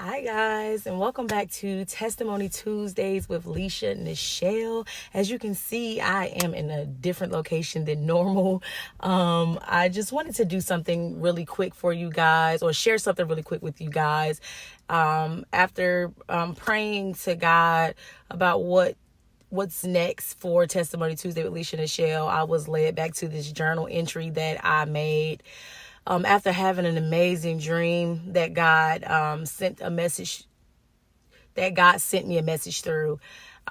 Hi guys, and welcome back to Testimony Tuesdays with Nichele. As you can see, I am in a different location than normal. I just wanted to do something really quick for you guys, or share something really quick with you guys. After praying to God about what's next for Testimony Tuesday with Nichele, I was led back to this journal entry that I made. After having an amazing dream that God sent me a message through.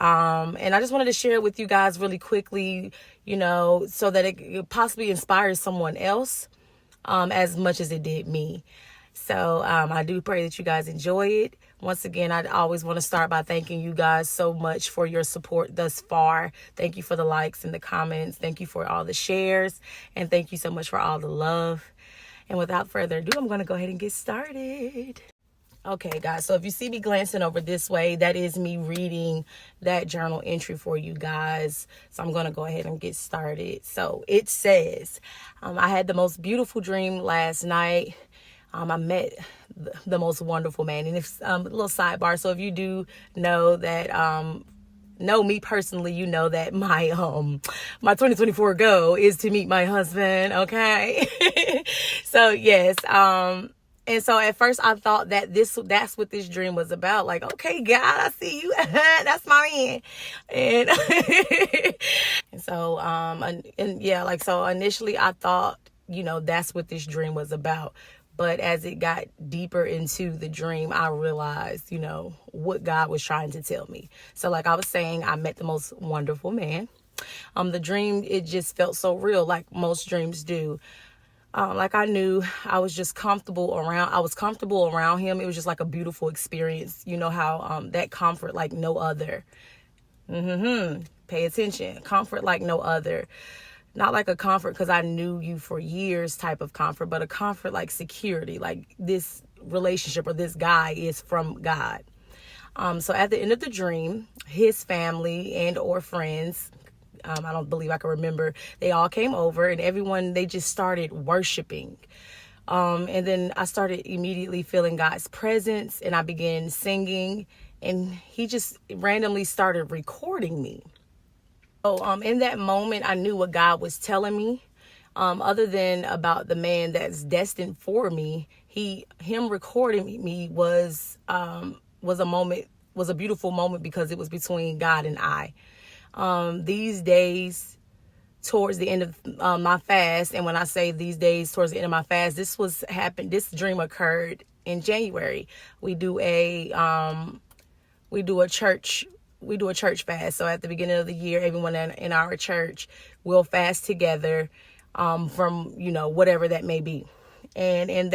And I just wanted to share it with you guys really quickly, so that it possibly inspires someone else as much as it did me. So I do pray that you guys enjoy it. Once again, I always want to start by thanking you guys so much for your support thus far. Thank you for the likes and the comments. Thank you for all the shares. And thank you so much for all the love. And without further ado, I'm going to go ahead and get started. Okay, guys, so if you see me glancing over this way, that is me reading that journal entry for you guys. So I'm going to go ahead and get started. So it says, I had the most beautiful dream last night. I met the most wonderful man. And it's a little sidebar. So if you do know that, know me personally, you know that my 2024 goal is to meet my husband. Okay. So yes. And so at first I thought that that's what this dream was about. Like, okay, God, I see you. That's my man. And, and so, so initially I thought, that's what this dream was about. But as it got deeper into the dream, I realized, what God was trying to tell me. So like I was saying, I met the most wonderful man. The dream, it just felt so real, like most dreams do. Like I knew I was just comfortable around him. It was just like a beautiful experience. You know how that comfort like no other. Pay attention. Comfort like no other. Not like a comfort because I knew you for years type of comfort, but a comfort like security, like this relationship or this guy is from God. So at the end of the dream, his family and or friends, I don't believe I can remember, they all came over and everyone, they just started worshiping. And then I started immediately feeling God's presence and I began singing and he just randomly started recording me. So in that moment, I knew what God was telling me. Other than about the man that's destined for me, him recording me was a beautiful moment because it was between God and I. These days, towards the end of my fast, and when I say these days towards the end of my fast, this dream occurred in January. We do a church fast. So at the beginning of the year, everyone in our church will fast together from, whatever that may be. And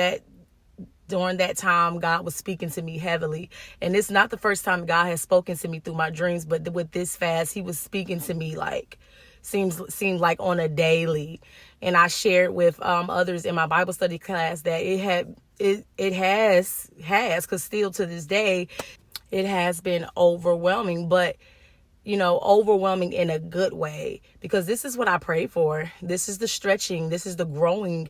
during that time, God was speaking to me heavily. And it's not the first time God has spoken to me through my dreams, but with this fast, he was speaking to me like, seemed like on a daily. And I shared with others in my Bible study class that it has, because still to this day, it has been overwhelming, but, overwhelming in a good way, because this is what I prayed for. This is the stretching. This is the growing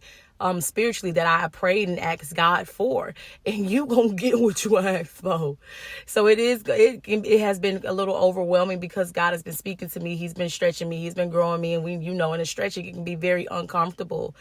spiritually that I prayed and asked God for, and you gonna get what you asked for. So it has been a little overwhelming because God has been speaking to me. He's been stretching me. He's been growing me. And in the stretching, it can be very uncomfortable.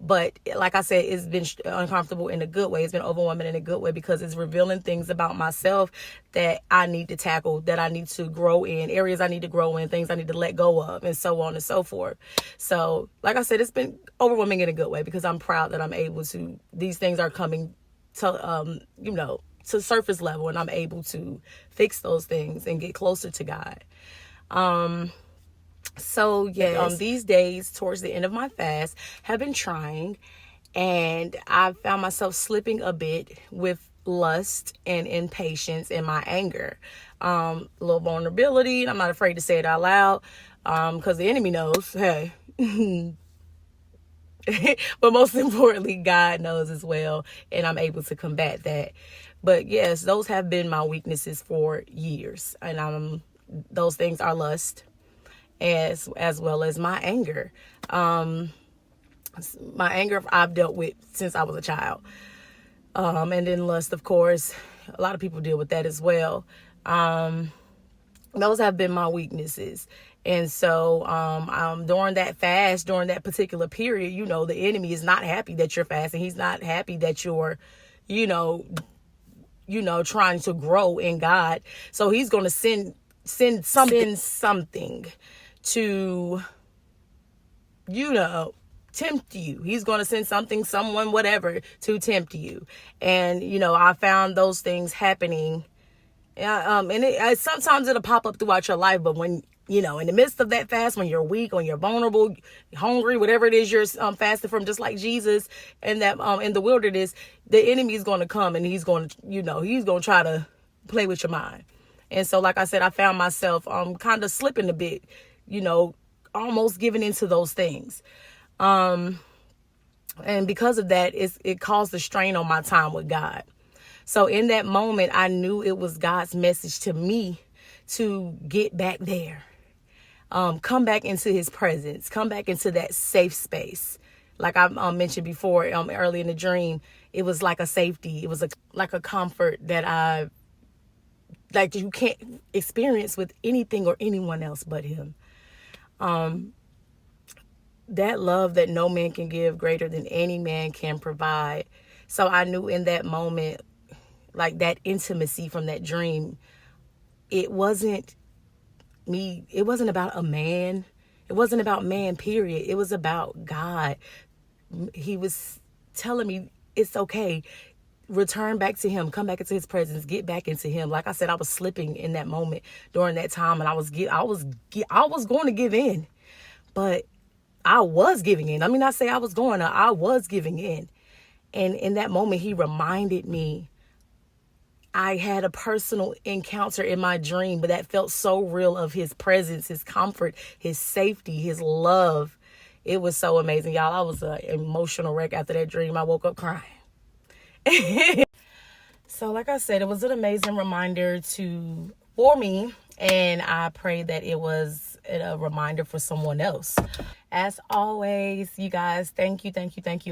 But like I said, it's been uncomfortable in a good way. It's been overwhelming in a good way because it's revealing things about myself that I need to tackle, that I need to grow in, areas I need to grow in, things I need to let go of, and so on and so forth. So like I said, it's been overwhelming in a good way because I'm proud that I'm able to, these things are coming to, to surface level, and I'm able to fix those things and get closer to God. So yes, these days towards the end of my fast have been trying, and I found myself slipping a bit with lust and impatience and my anger, a little vulnerability. I'm not afraid to say it out loud, because the enemy knows, hey, but most importantly, God knows as well, and I'm able to combat that. But yes, those have been my weaknesses for years, and those things are lust, as well as my anger. My anger I've dealt with since I was a child. And then lust, of course, a lot of people deal with that as well. Those have been my weaknesses. And so during that fast, during that particular period, the enemy is not happy that you're fasting. He's not happy that you're, trying to grow in God. So he's going to send something to, tempt you. He's going to send something, someone, whatever, to tempt you. And, I found those things happening. And sometimes it'll pop up throughout your life, but when, in the midst of that fast, when you're weak, when you're vulnerable, hungry, whatever it is you're fasting from, just like Jesus and that in the wilderness, the enemy is going to come and he's going to, he's going to try to play with your mind. And so, like I said, I found myself kind of slipping a bit, almost giving into those things. And because of that, it caused a strain on my time with God. So in that moment, I knew it was God's message to me to get back there, come back into his presence, come back into that safe space. Like I mentioned before, early in the dream, it was like a safety. It was like a comfort that you can't experience with anything or anyone else but him. That love that no man can give, greater than any man can provide. So I knew in that moment, like that intimacy from that dream, it wasn't me. It wasn't about a man. It wasn't about man, period. It was about God. He was telling me it's okay. Return back to him. Come back into his presence. Get back into him. Like I said, I was slipping in that moment during that time, and I was going to give in, but I was giving in. I mean, I say I was giving in. And in that moment, he reminded me I had a personal encounter in my dream, but that felt so real, of his presence, his comfort, his safety, his love. It was so amazing, y'all. I was an emotional wreck after that dream. I woke up crying. So like I said, it was an amazing reminder for me, and I pray that it was a reminder for someone else. As always, you guys, thank you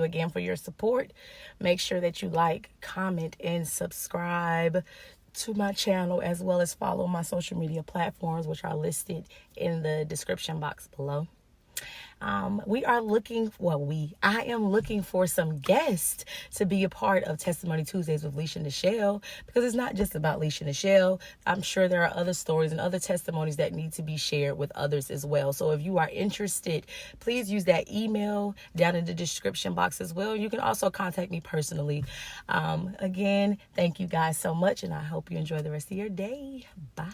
again for your support. Make sure that you like, comment, and subscribe to my channel, as well as follow my social media platforms, which are listed in the description box below. I am looking for some guests to be a part of Testimony Tuesdays with Lichanichele, because it's not just about Lichanichele. I'm sure there are other stories and other testimonies that need to be shared with others as well. So if you are interested, please use that email down in the description box as well. You can also contact me personally. Again, thank you guys so much, and I hope you enjoy the rest of your day. Bye.